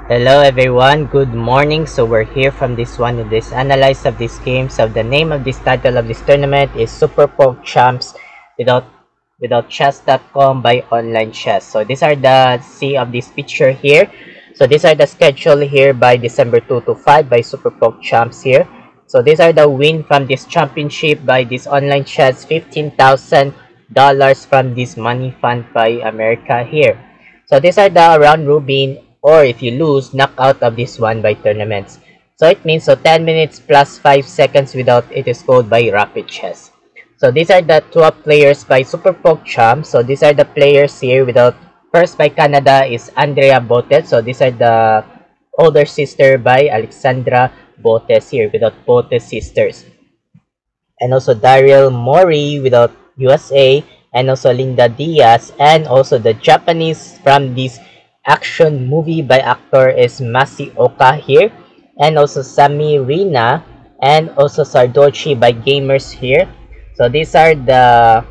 Hello everyone, good morning. So we're here from this one in this analyze of this game. So the name of this title of this tournament is Super Poke Champs without chess.com by online chess. So these are the see of this picture here. So these are the schedule here by December 2 to 5 by Super Poke Champs here. So these are the win from this championship by this online chess, $15,000 from this money fund by America here. So these are the round robin, or if you lose, knockout of this one by tournaments. So it means 10 minutes plus 5 seconds without it is called by Rapid Chess. So these are the 12 players by Super Poke Champs. So these are the players here without. First by Canada is Andrea Botes. So these are the older sister by Alexandra Botes here without Botes sisters. And also Daryl Mori without USA, and also Linda Diaz, and also the Japanese from this action movie by actor is Masioka here, and also Sami Rina, and also Sardochi by gamers here. So these are the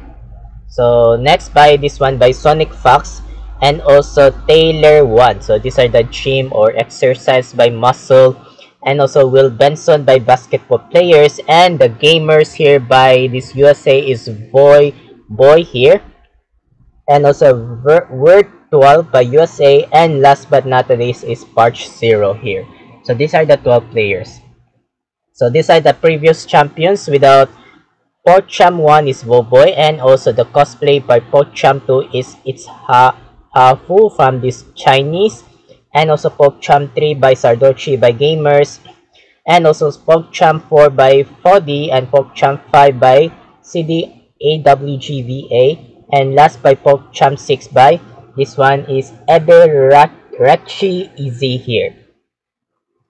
next by this one by Sonic Fox, and also Taylor One. So these are the gym or exercise by Muscle, and also Will Benson by basketball players, and the gamers here by this USA is Boy here, and also Word 12 by USA, and last but not least is Parch Zero here. So these are the 12 players. So these are the previous champions. Without PogChamp 1 is Voboy, and also the cosplay by PogChamp 2 is Hafu from this Chinese, and also PogChamp 3 by Sardochi by gamers, and also PogChamp 4 by Fodi, and PogChamp 5 by CDAWGVA, and last by PogChamp 6 by this one is Eberachi Easy here.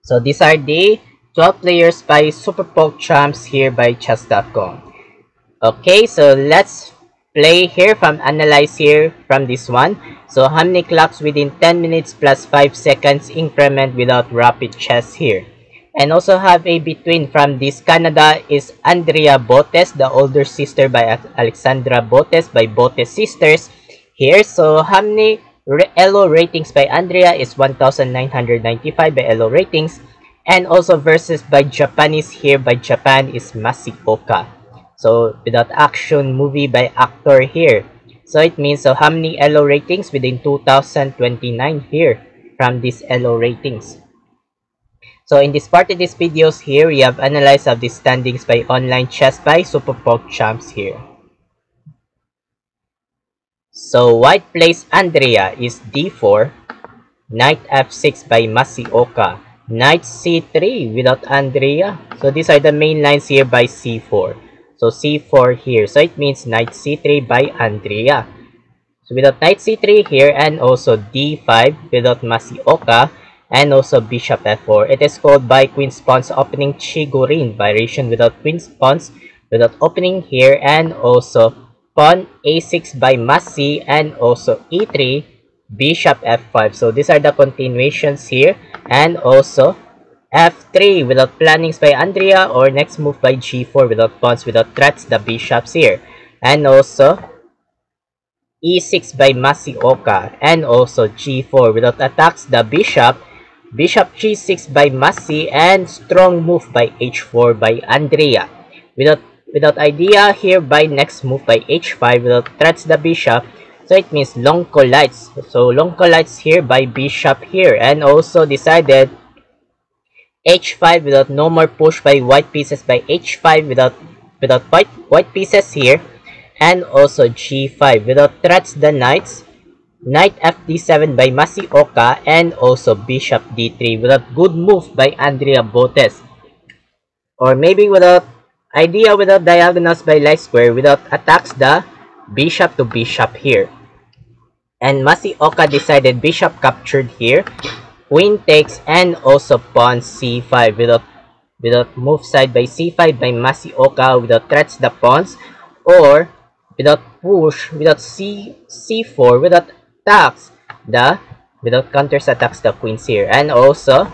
So these are the 12 players by Super Poke Champs here by chess.com. Okay, so let's play here from analyze here from this one. So how many clocks within 10 minutes plus 5 seconds increment without rapid chess here. And also have a between from this Canada is Andrea Botes, the older sister by Alexandra Botes by Botes sisters here. So how many Elo ratings by Andrea is 1995 by Elo ratings. And also versus by Japanese here by Japan is Masioka. So without action movie by actor here. So it means how many Elo ratings within 2029 here from this Elo ratings. So in this part of this videos here, we have analyzed of the standings by online chess by Super Poke Champs here. So white plays Andrea is d4, knight f6 by Masioka, knight c3 without Andrea. So these are the main lines here by c4. So c4 here. So it means knight c3 by Andrea. So without knight c3 here, and also d5 without Masioka, and also bishop f4. It is called by queen's pawns opening Chigurin variation without queen's pawns without opening here, and also pawn a6 by Masi, and also e3 bishop f5. So these are the continuations here, and also f3 without plannings by Andrea, or next move by g4 without pawns without threats the bishops here, and also e6 by Masioka, and also g4 without attacks the bishop g6 by Masi, and strong move by h4 by Andrea without idea here by next move by h5 without threats the bishop. So it means long collides. So long collides here by bishop here, and also decided h5 without no more push by white pieces by h5 without white pieces here, and also g5 without threats the knights, knight fd7 by Masioka, and also bishop d3 without good move by Andrea Botes, or maybe without idea without diagonals by light square without attacks the bishop to bishop here. And Masioka decided bishop captured here, queen takes, and also pawn c5 without move side by c5 by Masioka without threats the pawns, or without push without c4 without attacks without counters attacks the queens here, and also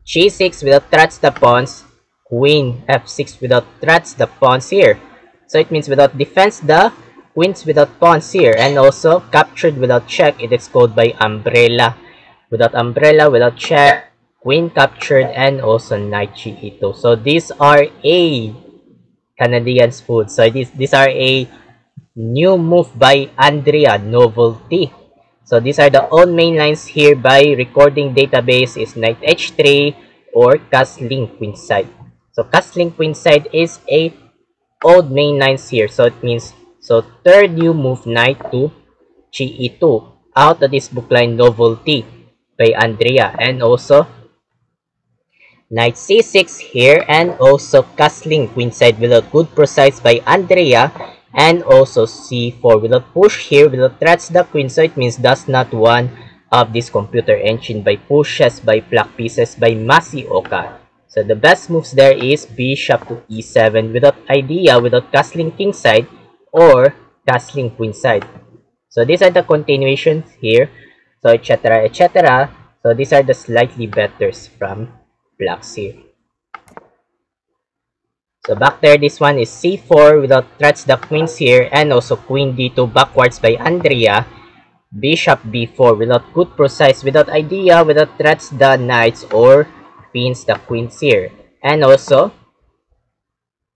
g6 without threats the pawns, queen f6 without threats the pawns here. So it means without defense the queens without pawns here, and also captured without check. It is called by umbrella without umbrella, without check, queen captured, and also knight g8. So these are a Canadian's food. So these are a new move by Andrea, novelty. So these are the old main lines here by recording database is knight h3 or castling queenside. So castling queenside is a old main lines here. So it means, so third new move knight to ge2 out of this book line novelty by Andrea, and also knight c6 here, and also castling queenside without good precise by Andrea, and also c4 without push here, without threats the queen. So it means does not one of this computer engine by pushes by black pieces by Masioka. So the best moves there is bishop to e7 without idea, without castling kingside or castling queenside. So these are the continuations here. So etc, etc. So these are the slightly betters from blacks here. So back there, this one is c4 without threats the queens here, and also queen d2 backwards by Andrea. Bishop b4 without good precise, without idea, without threats the knights or pins the queens here. And also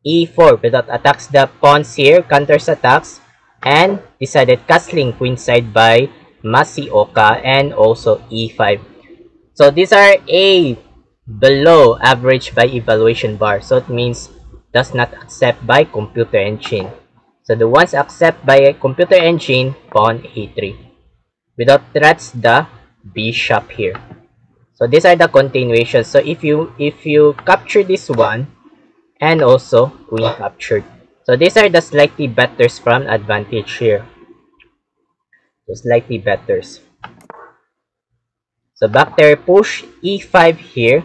e4 without attacks the pawns here, counters attacks, and decided castling queenside by Masioka, and also e5. So these are a below average by evaluation bar. So it means does not accept by computer engine. So the ones accept by a computer engine, pawn a3 without threats the bishop here. So these are the continuations. So if you capture this one, and also queen captured. So these are the slightly betters from advantage here. So slightly betters. So back there, push e5 here.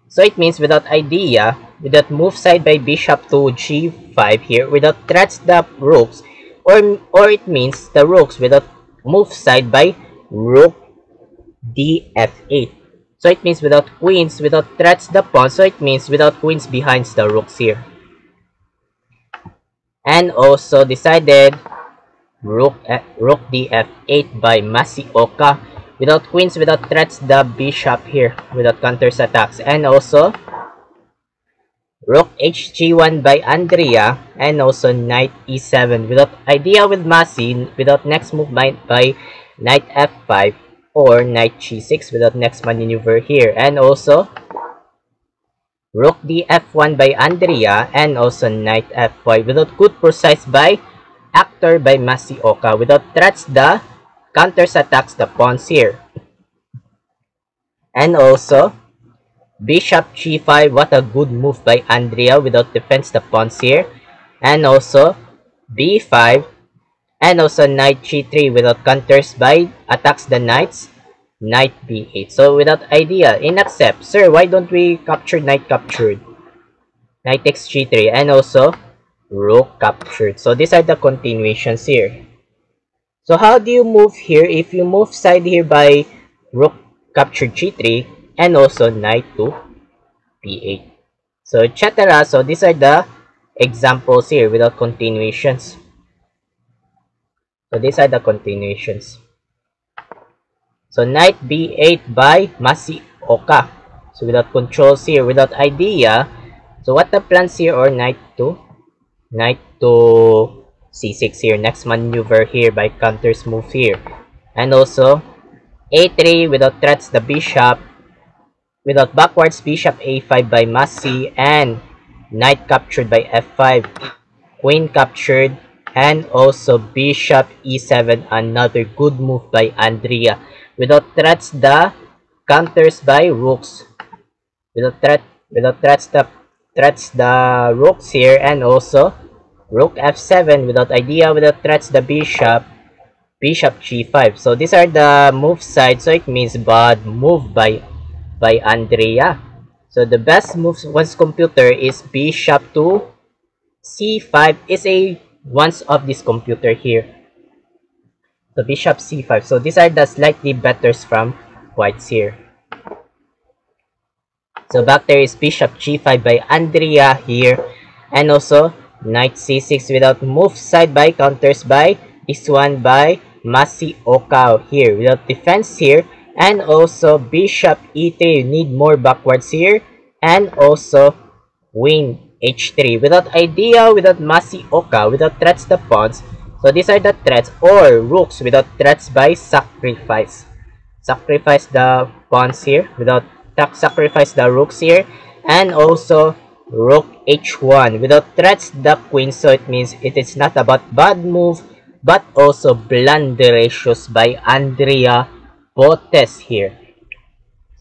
So it means without idea, without move side by bishop to g5 here, without threats the rooks, or it means the rooks without move side by rook df8. So it means without queens, without threats the pawn. So it means without queens behind the rooks here. And also decided rook df8 by Masioka. Without queens, without threats the bishop here, without counters attacks. And also rook hg1 by Andrea, and also knight e7 without idea with Masi, without next move by knight f5 or knight g6 without next maneuver here. And also rook df1 by Andrea, and also knight f5 without good precise by actor by Masioka, without threats the counters attacks the pawns here. And also bishop g5, what a good move by Andrea without defense the pawns here. And also b5, and also knight g3 without counters by attacks the knights, knight b8. So without idea, in accept, sir, why don't we capture knight captured, knight takes g3, and also rook captured. So these are the continuations here. So how do you move here? If you move side here by rook captured g3, and also knight to b8. So etc. So these are the examples here without continuations. So these are the continuations. So knight b8 by Masioka. So without controls here, without idea. So what the plans here, or knight to c6 here, next maneuver here by counters move here. And also a3 without threats the bishop, without backwards bishop a5 by Masi, and knight captured by f5, queen captured, and also bishop e7, another good move by Andrea, without threats the counters by rooks, without threats the rooks here. And also rook f7 without idea, without threats the bishop g5. So these are the move side. So it means bad move by Andrea. So the best moves once computer is bishop to c5 is a once of this computer here. So bishop c5. So these are the slightly betters from whites here. So back there is bishop g5 by Andrea here, and also knight c6 without move side by counters by this one by Masioka here, without defense here, And also bishop e3, you need more backwards here. And also queen h3. Without idea, without Masioka, without threats the pawns. So these are the threats, or rooks without threats by sacrifice. Sacrifice the pawns here, without sacrifice the rooks here. And also rook h1 without threats the queen, so it means it is not about bad move but also blunderacious by Andrea Botes here.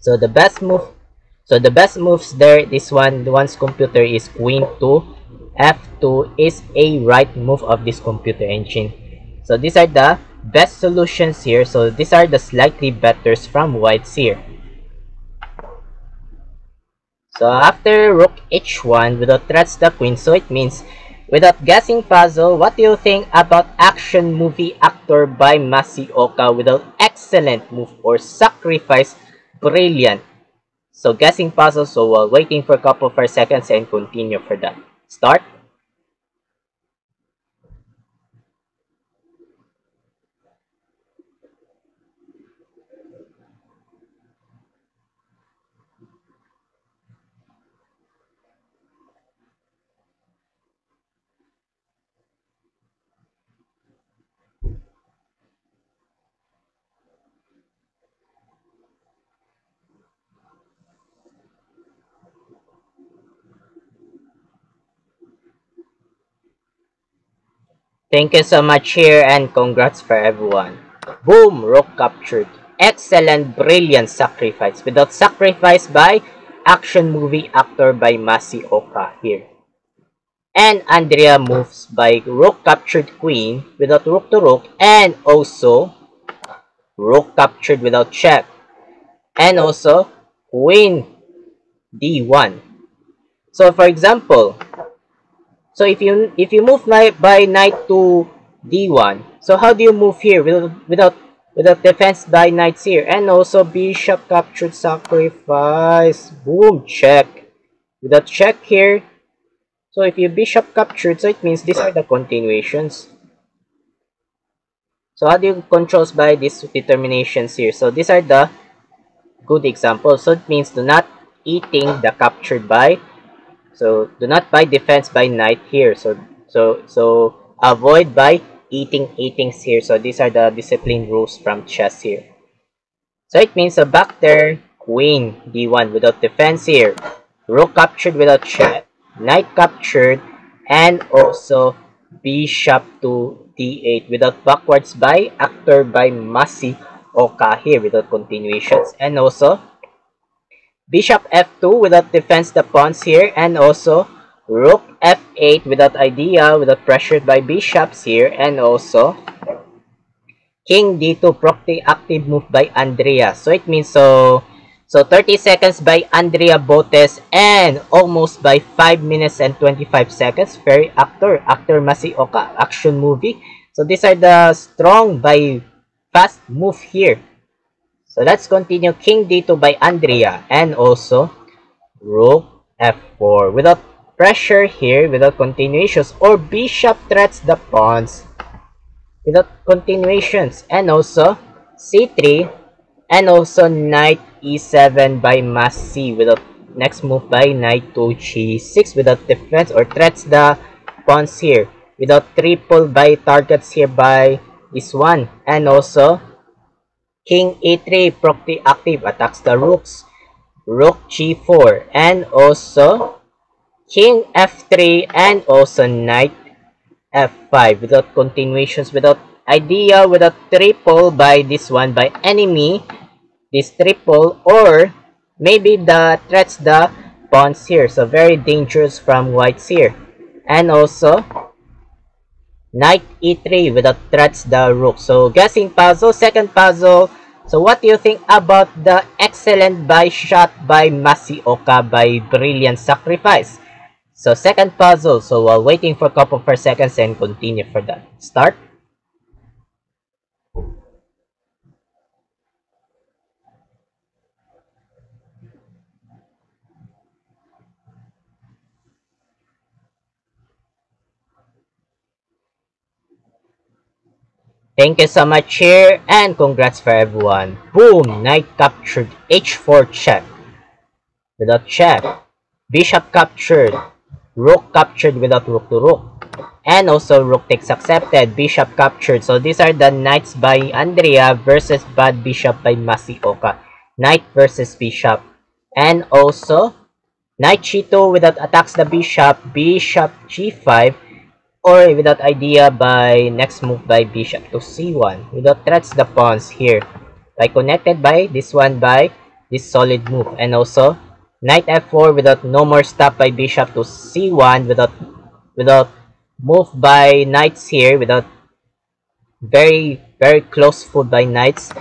So the best move, so the best moves there, this one, the one's computer is queen to f2 is a right move of this computer engine. So these are the best solutions here. So these are the slightly betters from whites here. So after rook h1 without threats the queen, so it means without guessing puzzle, what do you think about action movie actor by Masioka without excellent move or sacrifice brilliant? So guessing puzzle, so while waiting for a couple of seconds and continue for that. Start. Thank you so much here and congrats for everyone. Boom! Rook captured. Excellent, brilliant sacrifice. Without sacrifice by action movie actor by Masioka here. And Andrea moves by rook captured queen without rook to rook, and also rook captured without check. And also queen d1. So for example, so if you move by knight to d1, so how do you move here without defense by knights here? And also bishop captured sacrifice. Boom, check. Without check here, so if you bishop captured, so it means these are the continuations. So how do you controls by these determinations here? So these are the good examples. So it means do not eating the captured by. So do not buy defense by knight here. So avoid by eatings here. So these are the discipline rules from chess here. So it means a back there, queen d1 without defense here, rook captured without check, knight captured, and also bishop to d8 without backwards by actor by Masioka here without continuations, and also bishop f2 without defense the pawns here, and also rook f8 without idea, without pressured by bishops here, and also king d2 proxy active move by Andrea. So it means so 30 seconds by Andrea Botes and almost by 5 minutes and 25 seconds very actor Masioka action movie. So these are the strong by fast move here. So let's continue king d2 by Andrea and also rook f4 without pressure here, without continuations, or bishop threats the pawns without continuations, and also c3, and also knight e7 by mas c without next move by knight to g6 without defense or threats the pawns here, without triple by targets here by this one, and also king e3 proxy active attacks the rooks, rook g4, and also king f3, and also knight f5 without continuations, without idea, without triple by this one by enemy, this triple, or maybe the threats the pawns here, so very dangerous from whites here, and also knight e3 without threats the rook. So guessing puzzle, second puzzle. So what do you think about the excellent by shot by Masioka by brilliant sacrifice? So second puzzle, so while waiting for a couple of seconds and continue for that. Start. Thank you so much here, and congrats for everyone. Boom! Knight captured, h4 check. Without check. Bishop captured. Rook captured without rook to rook. And also rook takes accepted. Bishop captured. So these are the knights by Andrea versus bad bishop by Masioka. Knight versus bishop. And also knight g2 without attacks the bishop. Bishop g5. Or without idea by next move by bishop to c1. Without threats the pawns here. By connected by this one by this solid move. And also knight f4 without no more stop by bishop to c1 without move by knights here, without very close foot by knights.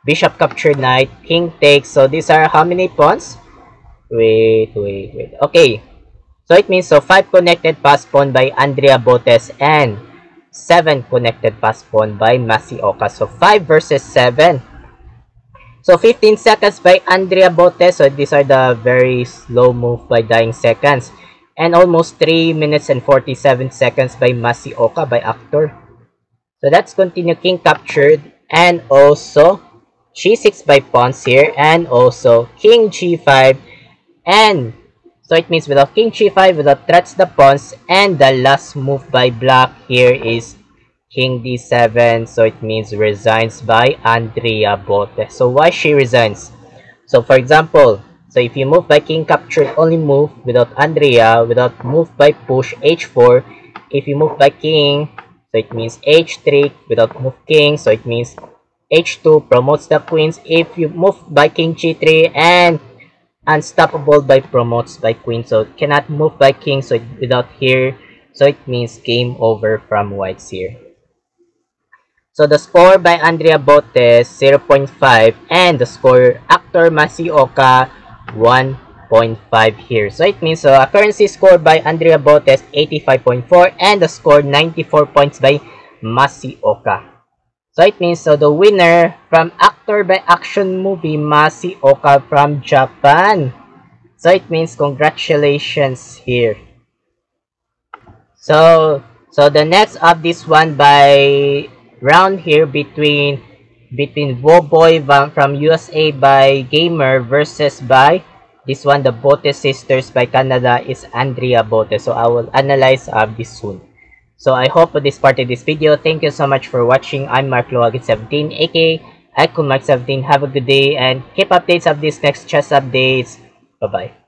Bishop captured knight, king takes. So these are how many pawns? Wait. Okay. So it means 5 connected pass pawn by Andrea Botes and 7 connected pass pawn by Masioka. So 5 versus 7. So 15 seconds by Andrea Botes. So these are the very slow move by dying seconds. And almost 3 minutes and 47 seconds by Masioka by actor. So let's continue. King captured. And also g6 by pawns here. And also king g5. And so it means without king g5, without threats the pawns. And the last move by black here is king d7. So it means resigns by Andrea Botes. So why she resigns? So for example, so if you move by king captured, only move without Andrea, without move by push h4. If you move by king, so it means h3 without move king. So it means h2 promotes the queens. If you move by king g3 and unstoppable by promotes by queen. So cannot move by king. So without here, so it means game over from whites here. So the score by Andrea Botes 0.5 and the score actor Masioka 1.5 here. So it means a currency score by Andrea Botes 85.4 and the score 94 points by Masioka. So it means the winner from actor by action movie Masioka from Japan. So it means congratulations here. So the next of this one by round here between Woboy from USA by Gamer versus by this one, the Botes sisters by Canada, is Andrea Botes. So I will analyze this soon. So I hope this part of this video. Thank you so much for watching. I'm Mark Luwagin 17, aka Icon Mark 17. Have a good day and keep updates of these next chess updates. Bye bye.